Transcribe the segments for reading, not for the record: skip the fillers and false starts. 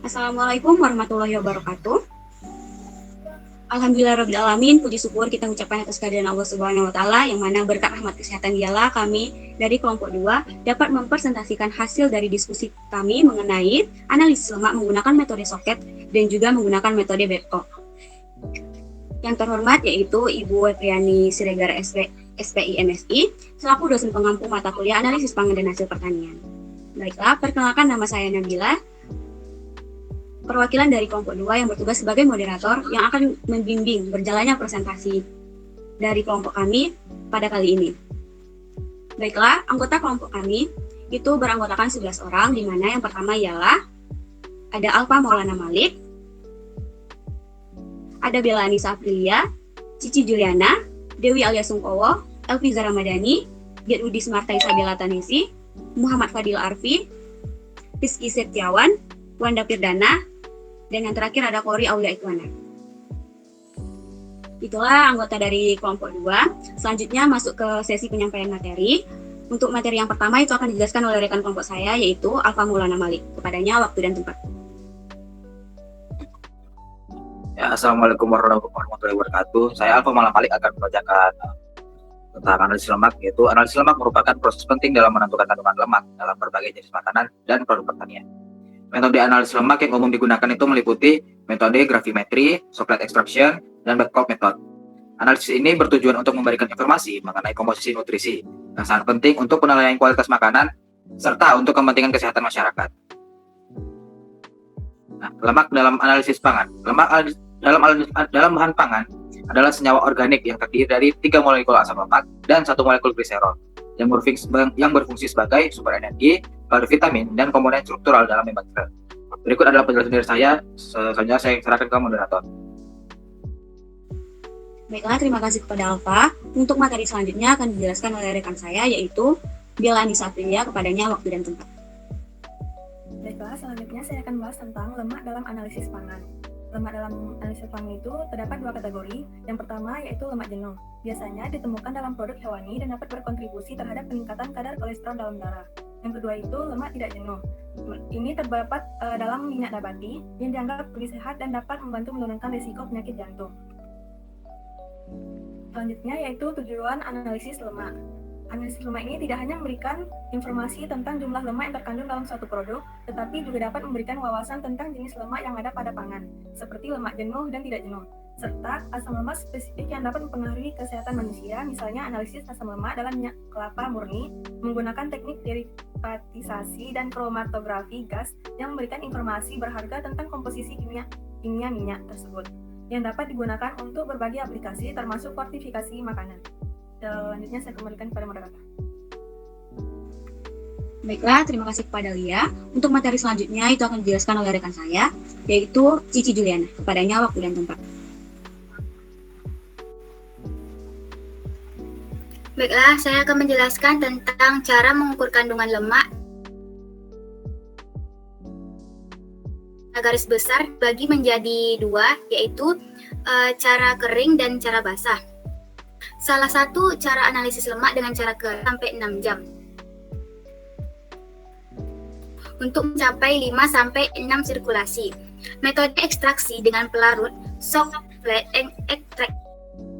Assalamualaikum warahmatullahi wabarakatuh. Alhamdulillahirrahmanirrahim, puji syukur kita ucapkan atas kehadiran Allah Subhanahu wa Ta'ala, yang mana berkat rahmat kesehatan dialah kami dari kelompok 2 dapat mempresentasikan hasil dari diskusi kami mengenai analisis lemak menggunakan metode soket dan juga menggunakan metode Babcock. Yang terhormat yaitu Ibu Epriani Siregar SPI MSI selaku dosen pengampu mata kuliah analisis pangan dan hasil pertanian. Baiklah, perkenalkan, nama saya Nabila, perwakilan dari kelompok 2 yang bertugas sebagai moderator yang akan membimbing berjalannya presentasi dari kelompok kami pada kali ini. Baiklah, anggota kelompok kami itu beranggotakan 11 orang, di mana yang pertama ialah ada Alfa Maulana Malik, ada Bella Anissa Aprilia, Cici Juliana, Dewi Alia Sungkowo, Elviza Ramadhani, Gedudi Smarta Isabella Tanesi, Muhammad Fadil Arfi, Rizky Setiawan, Wanda Firdana, dan yang terakhir ada Kori Aulia Ikwana. Itulah anggota dari kelompok 2. Selanjutnya masuk ke sesi penyampaian materi. Untuk materi yang pertama itu akan dijelaskan oleh rekan kelompok saya, yaitu Alfa Maulana Malik. Kepadanya waktu dan tempat. Ya, Assalamualaikum warahmatullahi wabarakatuh. Saya Alfa Maulana Malik akan membacakan tentang analisis lemak, yaitu analisis lemak merupakan proses penting dalam menentukan kandungan lemak dalam berbagai jenis makanan dan produk pertanian. Metode analisis lemak yang umum digunakan itu meliputi metode gravimetri, Socklet extraction, dan Babcock method. Analisis ini bertujuan untuk memberikan informasi mengenai komposisi nutrisi yang sangat penting untuk penilaian kualitas makanan serta untuk kepentingan kesehatan masyarakat. Nah, lemak dalam analisis pangan. Lemak dalam bahan pangan adalah senyawa organik yang terdiri dari 3 molekul asam lemak dan 1 molekul gliserol yang berfungsi sebagai sumber energi, kalori, vitamin, dan komponen struktural dalam hemat. Berikut adalah penjelasan dari saya. Selanjutnya saya serahkan ke moderator. Baiklah, terima kasih kepada Alfa. Untuk materi selanjutnya akan dijelaskan oleh rekan saya, yaitu Bella Anissa Aprilia. Kepadanya waktu dan tempat. Baiklah, selanjutnya saya akan membahas tentang lemak dalam analisis pangan. Lemak dalam analisis pangan itu terdapat 2 kategori. Yang pertama yaitu lemak jenuh. Biasanya ditemukan dalam produk hewani dan dapat berkontribusi terhadap peningkatan kadar kolesterol dalam darah. Yang kedua itu lemak tidak jenuh. Ini terdapat dalam minyak nabati yang dianggap lebih sehat dan dapat membantu menurunkan risiko penyakit jantung. Selanjutnya yaitu tujuan analisis lemak. Analisis lemak ini tidak hanya memberikan informasi tentang jumlah lemak yang terkandung dalam suatu produk, tetapi juga dapat memberikan wawasan tentang jenis lemak yang ada pada pangan, seperti lemak jenuh dan tidak jenuh, serta asam lemak spesifik yang dapat mempengaruhi kesehatan manusia, misalnya analisis asam lemak dalam minyak kelapa murni menggunakan teknik derivatisasi dan kromatografi gas yang memberikan informasi berharga tentang komposisi kimia minyak tersebut, yang dapat digunakan untuk berbagai aplikasi termasuk fortifikasi makanan. Selanjutnya saya kembalikan kepada moderator. Baiklah, terima kasih kepada Lia. Untuk materi selanjutnya itu akan dijelaskan oleh rekan saya, yaitu Cici Juliana. Kepadanya waktu dan tempat. Baiklah, saya akan menjelaskan tentang cara mengukur kandungan lemak garis besar bagi menjadi 2, yaitu cara kering dan cara basah. Salah satu cara analisis lemak dengan cara kering sampai 6 jam untuk mencapai 5-6 sirkulasi. Metode ekstraksi dengan pelarut Socklet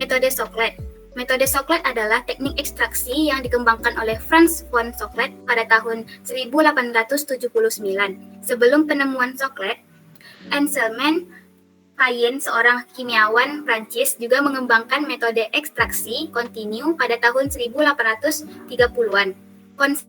metode Socklet. Metode Socklet adalah teknik ekstraksi yang dikembangkan oleh Franz von Socklet pada tahun 1879. Sebelum penemuan Socklet, Anselme Payen, seorang kimiawan Prancis, juga mengembangkan metode ekstraksi kontinu pada tahun 1830-an. Konsep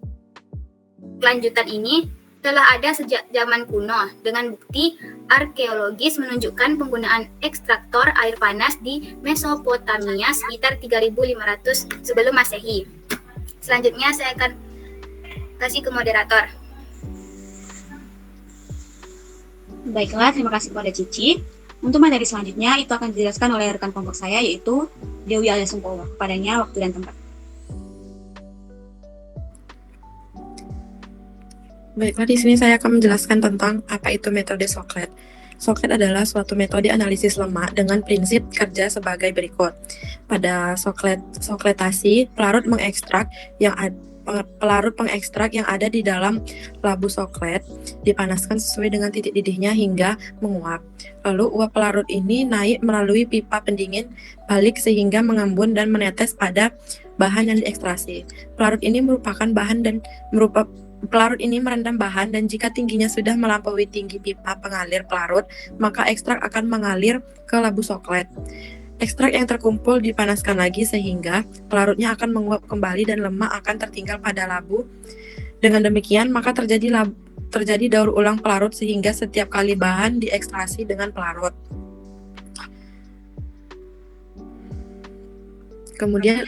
lanjutan ini telah ada sejak zaman kuno, dengan bukti arkeologis menunjukkan penggunaan ekstraktor air panas di Mesopotamia sekitar 3500 sebelum Masehi. Selanjutnya saya akan kasih ke moderator. Baiklah, terima kasih kepada Cici. Untuk materi selanjutnya itu akan dijelaskan oleh rekan kelompok saya, yaitu Dewi Alia Sungkowo. Kepadanya waktu dan tempat. Baiklah, di sini saya akan menjelaskan tentang apa itu metode Socklet. Socklet adalah suatu metode analisis lemak dengan prinsip kerja sebagai berikut. Pada sockletasi, pelarut mengekstrak pelarut pengekstrak yang ada di dalam labu coklat dipanaskan sesuai dengan titik didihnya hingga menguap. Lalu uap pelarut ini naik melalui pipa pendingin balik sehingga mengembun dan menetes pada bahan yang diekstraksi. Pelarut ini merendam bahan dan jika tingginya sudah melampaui tinggi pipa pengalir pelarut, maka ekstrak akan mengalir ke labu coklat. Ekstrak yang terkumpul dipanaskan lagi sehingga pelarutnya akan menguap kembali dan lemak akan tertinggal pada labu. Dengan demikian, maka terjadi daur ulang pelarut sehingga setiap kali bahan diekstraksi dengan pelarut. Kemudian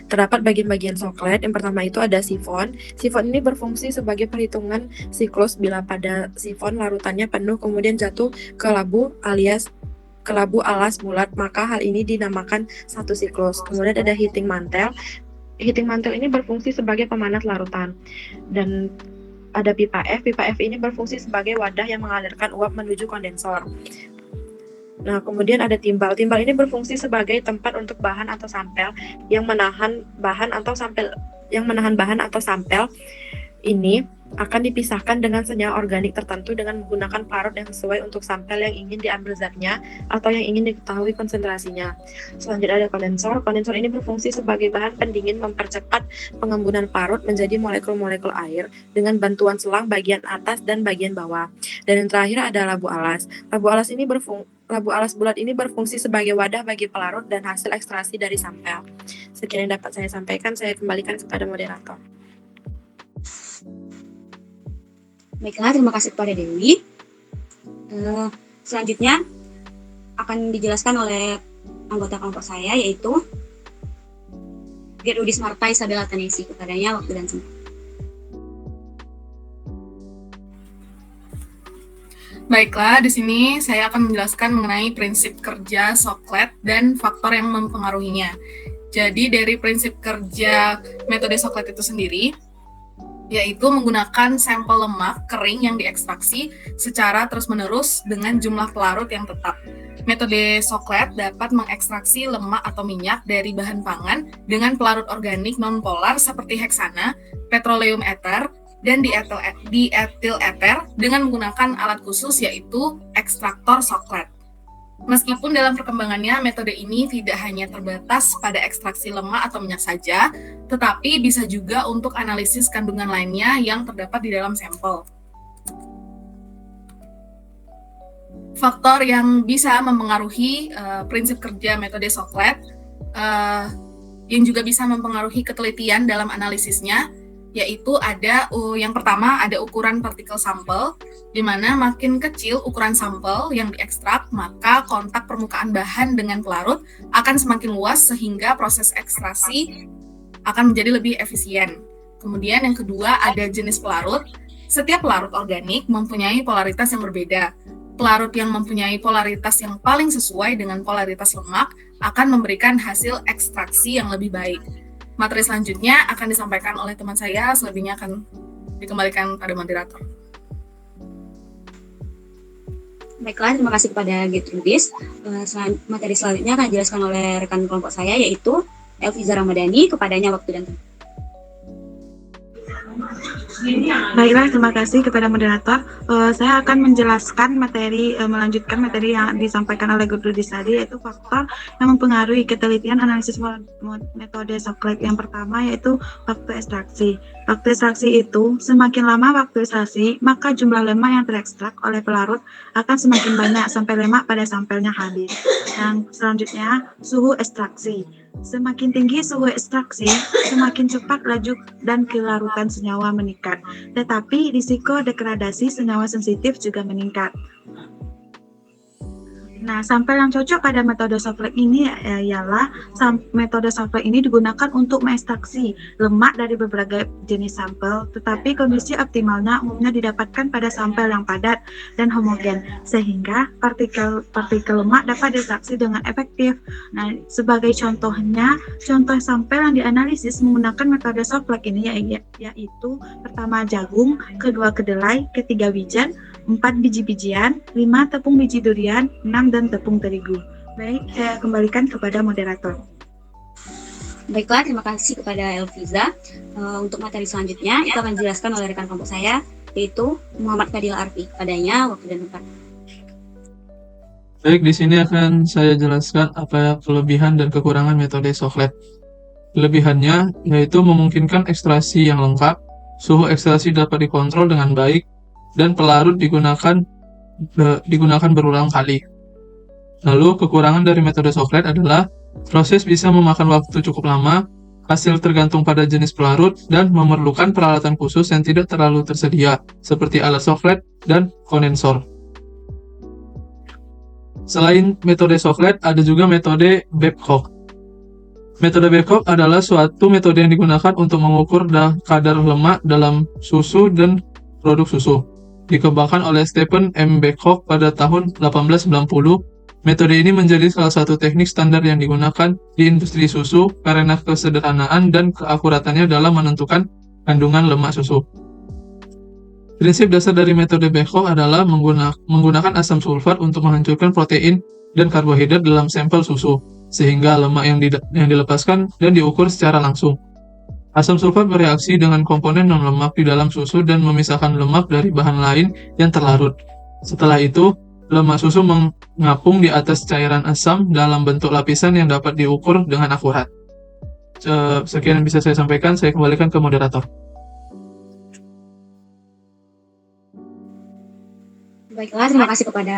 terdapat bagian-bagian coklat. Yang pertama itu ada sifon. Sifon ini berfungsi sebagai perhitungan siklus bila pada sifon larutannya penuh kemudian jatuh ke labu alas bulat, maka hal ini dinamakan satu siklus. Kemudian ada heating mantel. Heating mantel ini berfungsi sebagai pemanas larutan. Dan ada pipa F. Pipa F ini berfungsi sebagai wadah yang mengalirkan uap menuju kondensor. Nah, kemudian ada timbal. Timbal ini berfungsi sebagai tempat untuk bahan atau sampel yang menahan bahan atau sampel ini akan dipisahkan dengan senyawa organik tertentu dengan menggunakan pelarut yang sesuai untuk sampel yang ingin diambil zatnya atau yang ingin diketahui konsentrasinya. Selanjutnya ada kondensor. Kondensor ini berfungsi sebagai bahan pendingin mempercepat pengembunan pelarut menjadi molekul-molekul air dengan bantuan selang bagian atas dan bagian bawah. Dan yang terakhir ada labu alas. Labu alas bulat ini berfungsi sebagai wadah bagi pelarut dan hasil ekstraksi dari sampel. Sekian yang dapat saya sampaikan, saya kembalikan kepada moderator. Baiklah, terima kasih kepada Dewi. Selanjutnya akan dijelaskan oleh anggota kelompok saya, yaitu Gerudis Marta Isabella Tanesi. Kepadanya waktu dan tempat. Baiklah, di sini saya akan menjelaskan mengenai prinsip kerja Soklet dan faktor yang mempengaruhinya. Jadi dari prinsip kerja metode Soklet itu sendiri, yaitu menggunakan sampel lemak kering yang diekstraksi secara terus-menerus dengan jumlah pelarut yang tetap. Metode Soklet dapat mengekstraksi lemak atau minyak dari bahan pangan dengan pelarut organik non-polar seperti heksana, petroleum ether, dan dietil ether dengan menggunakan alat khusus yaitu ekstraktor Soklet. Meskipun dalam perkembangannya metode ini tidak hanya terbatas pada ekstraksi lemak atau minyak saja, tetapi bisa juga untuk analisis kandungan lainnya yang terdapat di dalam sampel. Faktor yang bisa mempengaruhi prinsip kerja metode Soklet yang juga bisa mempengaruhi ketelitian dalam analisisnya, yaitu ada yang pertama ada ukuran partikel sampel, di mana makin kecil ukuran sampel yang diekstrak, maka kontak permukaan bahan dengan pelarut akan semakin luas sehingga proses ekstraksi akan menjadi lebih efisien. Kemudian yang kedua ada jenis pelarut. Setiap pelarut organik mempunyai polaritas yang berbeda. Pelarut yang mempunyai polaritas yang paling sesuai dengan polaritas lemak akan memberikan hasil ekstraksi yang lebih baik. Materi selanjutnya akan disampaikan oleh teman saya, selebihnya akan dikembalikan pada moderator. Baiklah, terima kasih kepada Gerudis. Materi selanjutnya akan dijelaskan oleh rekan kelompok saya, yaitu Elviza Ramadhani. Kepadanya waktu dan tempat. Baiklah, terima kasih kepada moderator. Saya akan menjelaskan melanjutkan materi yang disampaikan oleh Gerudis tadi, yaitu faktor yang mempengaruhi ketelitian analisis metode Soklet. Yang pertama yaitu waktu ekstraksi. Waktu ekstraksi itu, semakin lama waktu ekstraksi, maka jumlah lemak yang terekstrak oleh pelarut akan semakin banyak sampai lemak pada sampelnya habis. Yang selanjutnya, suhu ekstraksi. Semakin tinggi suhu ekstraksi, semakin cepat laju dan kelarutan senyawa meningkat. Tetapi risiko degradasi senyawa sensitif juga meningkat. Nah, sampel yang cocok pada metode Soklet ini ialah metode Soklet ini digunakan untuk mengekstraksi lemak dari berbagai jenis sampel, tetapi kondisi optimalnya umumnya didapatkan pada sampel yang padat dan homogen, sehingga partikel lemak dapat diekstraksi dengan efektif. Nah, sebagai contoh sampel yang dianalisis menggunakan metode Soklet ini yaitu pertama jagung, kedua kedelai, ketiga wijen, 4 biji-bijian, 5 tepung biji durian, 6 dan tepung terigu. Baik, saya kembalikan kepada moderator. Baiklah, terima kasih kepada Elviza. Untuk materi selanjutnya itu akan dijelaskan oleh rekan kelompok saya, yaitu Muhammad Fadil Arfi. Padanya waktu dan tempat. Baik, di sini akan saya jelaskan apa kelebihan dan kekurangan metode Soclete. Kelebihannya yaitu memungkinkan ekstraksi yang lengkap, suhu ekstraksi dapat dikontrol dengan baik, dan pelarut digunakan berulang kali. Lalu kekurangan dari metode Soclete adalah proses bisa memakan waktu cukup lama, hasil tergantung pada jenis pelarut, dan memerlukan peralatan khusus yang tidak terlalu tersedia, seperti alat Soclete dan kondensor. Selain metode Soclete, ada juga metode Babcock. Metode Babcock adalah suatu metode yang digunakan untuk mengukur kadar lemak dalam susu dan produk susu. Dikembangkan oleh Stephen M. Babcock pada tahun 1890, metode ini menjadi salah satu teknik standar yang digunakan di industri susu karena kesederhanaan dan keakuratannya dalam menentukan kandungan lemak susu. Prinsip dasar dari metode Babcock adalah menggunakan asam sulfat untuk menghancurkan protein dan karbohidrat dalam sampel susu, sehingga lemak yang dilepaskan dan diukur secara langsung. Asam sulfat bereaksi dengan komponen non-lemak di dalam susu dan memisahkan lemak dari bahan lain yang terlarut. Setelah itu, lemak susu mengapung di atas cairan asam dalam bentuk lapisan yang dapat diukur dengan akurat. Sekian yang bisa saya sampaikan, saya kembalikan ke moderator. Baiklah, terima kasih kepada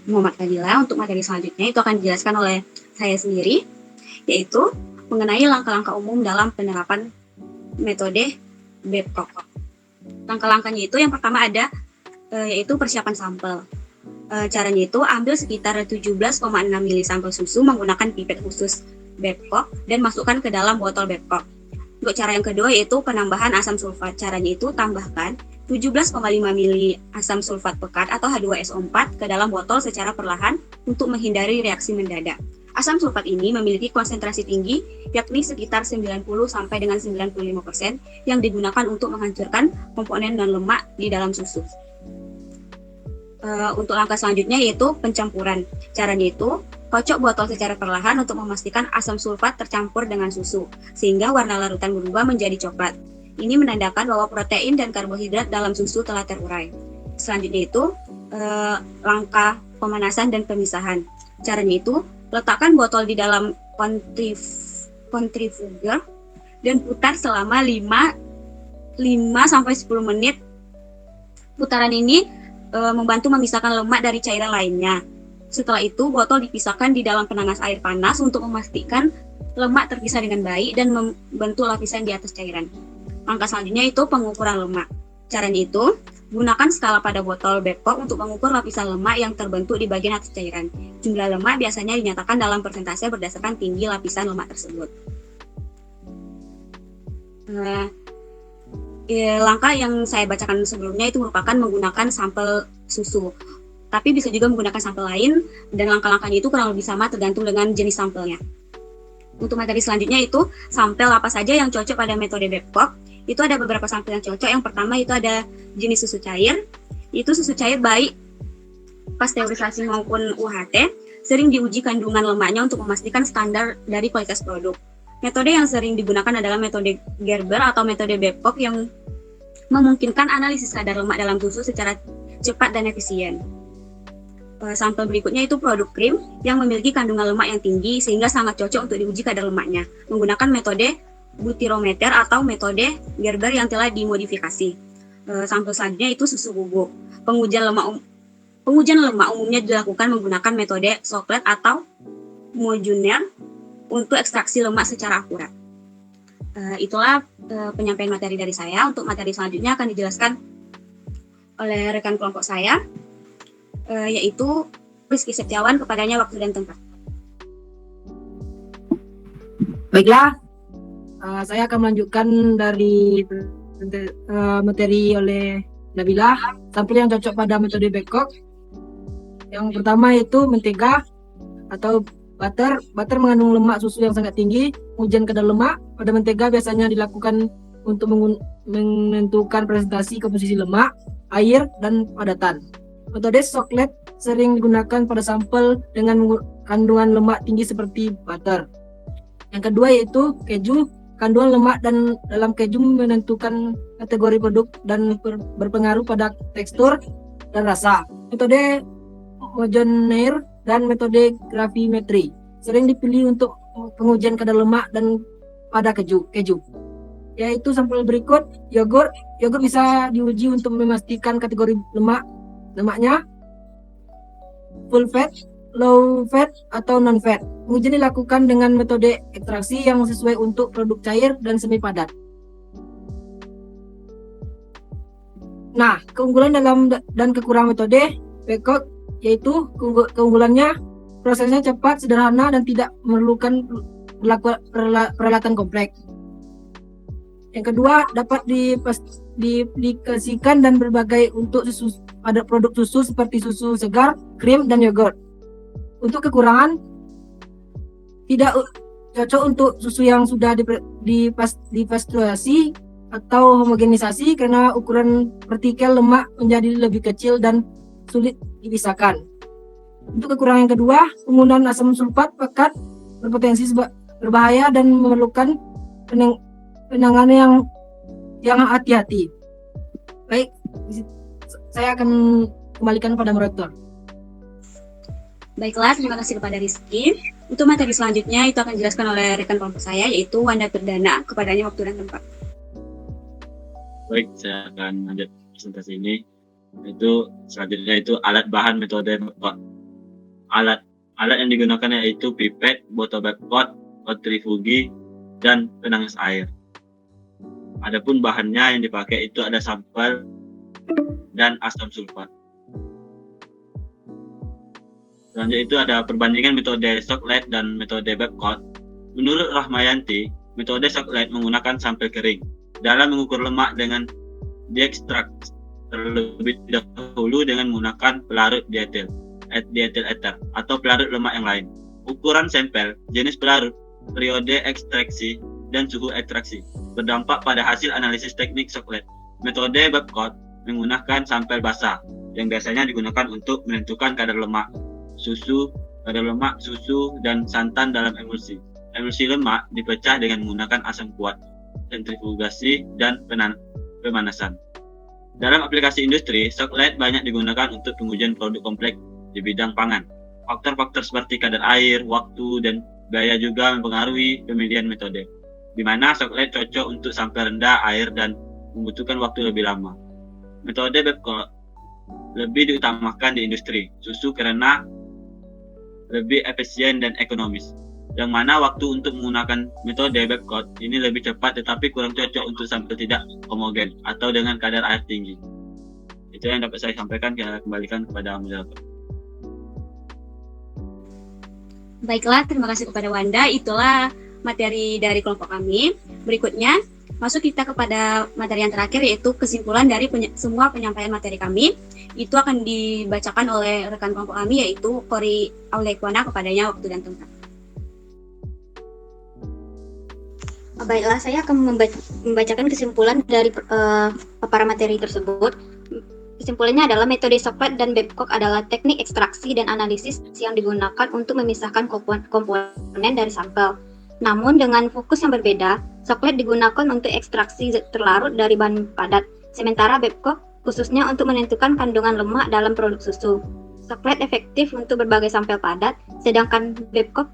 Muhammad Fadila. Untuk materi selanjutnya itu akan dijelaskan oleh saya sendiri, yaitu mengenai langkah-langkah umum dalam penerapan metode Babcock. Langkah-langkahnya itu yang pertama ada yaitu persiapan sampel. Caranya itu ambil sekitar 17,6 ml sampel susu menggunakan pipet khusus Babcock dan masukkan ke dalam botol Babcock. Untuk cara yang kedua yaitu penambahan asam sulfat. Caranya itu tambahkan 17,5 ml asam sulfat pekat atau H2SO4 ke dalam botol secara perlahan untuk menghindari reaksi mendadak. Asam sulfat ini memiliki konsentrasi tinggi, yakni sekitar 90 sampai dengan 95% yang digunakan untuk menghancurkan komponen non-lemak di dalam susu. Untuk langkah selanjutnya yaitu pencampuran. Caranya itu kocok botol secara perlahan untuk memastikan asam sulfat tercampur dengan susu, sehingga warna larutan berubah menjadi coklat. Ini menandakan bahwa protein dan karbohidrat dalam susu telah terurai. Selanjutnya itu langkah pemanasan dan pemisahan. Caranya itu letakkan botol di dalam centrifuger dan putar selama 5 sampai 10 menit. Putaran ini membantu memisahkan lemak dari cairan lainnya. Setelah itu, botol dipisahkan di dalam penanas air panas untuk memastikan lemak terpisah dengan baik dan membentuk lapisan di atas cairan. Langkah selanjutnya itu pengukuran lemak. Caranya itu, gunakan skala pada botol Babcock untuk mengukur lapisan lemak yang terbentuk di bagian atas cairan. Jumlah lemak biasanya dinyatakan dalam persentase berdasarkan tinggi lapisan lemak tersebut. Langkah yang saya bacakan sebelumnya itu merupakan menggunakan sampel susu. Tapi bisa juga menggunakan sampel lain, dan langkah-langkahnya itu kurang lebih sama tergantung dengan jenis sampelnya. Untuk materi selanjutnya itu sampel apa saja yang cocok pada metode Babcock. Itu ada beberapa sampel yang cocok. Yang pertama itu ada jenis susu cair. Itu susu cair baik pasteurisasi maupun UHT sering diuji kandungan lemaknya untuk memastikan standar dari kualitas produk. Metode yang sering digunakan adalah metode Gerber atau metode Babcock yang memungkinkan analisis kadar lemak dalam susu secara cepat dan efisien. Sampel berikutnya itu produk krim yang memiliki kandungan lemak yang tinggi sehingga sangat cocok untuk diuji kadar lemaknya menggunakan metode butyrometer atau metode Gerber yang telah dimodifikasi. Sampel selanjutnya itu susu bubuk. Pengujian lemak umumnya dilakukan menggunakan metode Soclete atau Mojuner untuk ekstraksi lemak secara akurat. Itulah penyampaian materi dari saya. Untuk materi selanjutnya akan dijelaskan oleh rekan kelompok saya, yaitu Rizky Setiawan. Kepadanya waktu dan tempat. Baiklah, saya akan melanjutkan dari materi oleh Nabila. Sampel yang cocok pada metode Babcock. Yang pertama itu mentega atau butter. Butter mengandung lemak susu yang sangat tinggi. Ujian kadar lemak pada mentega biasanya dilakukan untuk menentukan presentasi komposisi lemak, air, dan padatan. Metode Soclete sering digunakan pada sampel dengan kandungan lemak tinggi seperti butter. Yang kedua yaitu keju, kandungan lemak dan dalam keju menentukan kategori produk dan berpengaruh pada tekstur dan rasa. Metode Mojoneer dan metode gravimetri sering dipilih untuk pengujian kadar lemak dan pada keju. Yaitu sampel berikut: yogurt bisa diuji untuk memastikan kategori lemaknya full fat, low fat, atau non fat. Pengujian dilakukan dengan metode ekstraksi yang sesuai untuk produk cair dan semi padat. Nah, keunggulan dan kekurangan metode Babcock yaitu keunggulannya prosesnya cepat, sederhana, dan tidak memerlukan peralatan kompleks. Yang kedua, dapat dikasihkan dan berbagai untuk susu, ada produk susu seperti susu segar, krim, dan yogurt. Untuk kekurangan, tidak cocok untuk susu yang sudah dipasteurisasi atau homogenisasi karena ukuran partikel lemak menjadi lebih kecil dan sulit dipisahkan. Untuk kekurangan yang kedua, penggunaan asam sulfat pekat berpotensi berbahaya dan memerlukan penanganan yang hati-hati. Baik, saya akan kembalikan kepada moderator. Baiklah, terima kasih kepada Rizky. Untuk materi selanjutnya itu akan dijelaskan oleh rekan kelompok saya, yaitu Wanda Perdana. Kepadanya waktu dan tempat. Baik, saya akan lanjut presentasi ini. Itu selanjutnya itu alat bahan metode Babcock. Alat yang digunakan yaitu pipet, botol Babcock, centrifugi, dan penangis air. Adapun bahannya yang dipakai itu ada sampel dan asam sulfat. Selanjutnya itu ada perbandingan metode Socklet dan metode Babcock. Menurut Rahmayanti, metode Socklet menggunakan sampel kering dalam mengukur lemak dengan diekstrak terlebih dahulu dengan menggunakan pelarut dietil ether atau pelarut lemak yang lain. Ukuran sampel, jenis pelarut, periode ekstraksi, dan suhu ekstraksi berdampak pada hasil analisis teknik Socklet. Metode Babcock menggunakan sampel basah yang biasanya digunakan untuk menentukan kadar lemak, susu, dan santan dalam emulsi. Emulsi lemak dipecah dengan menggunakan asam kuat, sentrifugasi, dan pemanasan. Dalam aplikasi industri, Socklet banyak digunakan untuk pengujian produk kompleks di bidang pangan. Faktor-faktor seperti kadar air, waktu, dan biaya juga mempengaruhi pemilihan metode, di mana Socklet cocok untuk sampel rendah air dan membutuhkan waktu lebih lama. Metode Babcock lebih diutamakan di industri susu karena lebih efisien dan ekonomis, yang mana waktu untuk menggunakan metode Babcock ini lebih cepat tetapi kurang cocok untuk sampel tidak homogen atau dengan kadar air tinggi. Itu yang dapat saya sampaikan, kembalikan kepada moderator. Baiklah, terima kasih kepada Wanda. Itulah materi dari kelompok kami. Berikutnya, masuk kita kepada materi yang terakhir, yaitu kesimpulan dari semua penyampaian materi kami. Itu akan dibacakan oleh rekan kelompok kami, yaitu Kori Aulekwana. Kepadanya waktu dan tempat. Baiklah, saya akan membacakan kesimpulan dari paparan materi tersebut. Kesimpulannya adalah metode Socklet dan Babcock adalah teknik ekstraksi dan analisis yang digunakan untuk memisahkan komponen dari sampel. Namun dengan fokus yang berbeda, Socklet digunakan untuk ekstraksi terlarut dari bahan padat, sementara Babcock khususnya untuk menentukan kandungan lemak dalam produk susu. Socklet efektif untuk berbagai sampel padat, sedangkan Babcock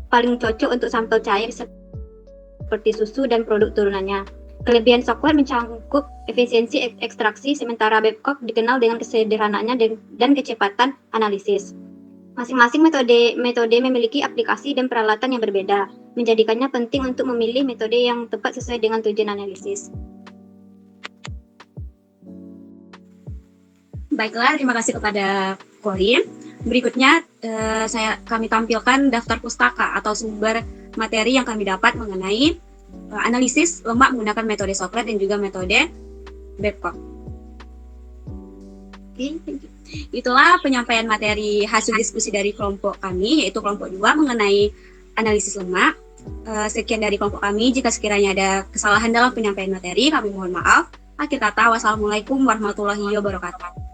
paling cocok untuk sampel cair seperti susu dan produk turunannya. Kelebihan Socklet mencakup efisiensi ekstraksi, sementara Babcock dikenal dengan kesederhanaannya dan kecepatan analisis. Masing-masing metode memiliki aplikasi dan peralatan yang berbeda, menjadikannya penting untuk memilih metode yang tepat sesuai dengan tujuan analisis. Baiklah, terima kasih kepada Kori. Berikutnya kami tampilkan daftar pustaka atau sumber materi yang kami dapat mengenai analisis lemak menggunakan metode Socklet dan juga metode Babcock. Oke, itulah penyampaian materi hasil diskusi dari kelompok kami, yaitu kelompok 2 mengenai analisis lemak. Sekian dari kelompok kami. Jika sekiranya ada kesalahan dalam penyampaian materi, kami mohon maaf. Akhir kata, wassalamualaikum warahmatullahi wabarakatuh.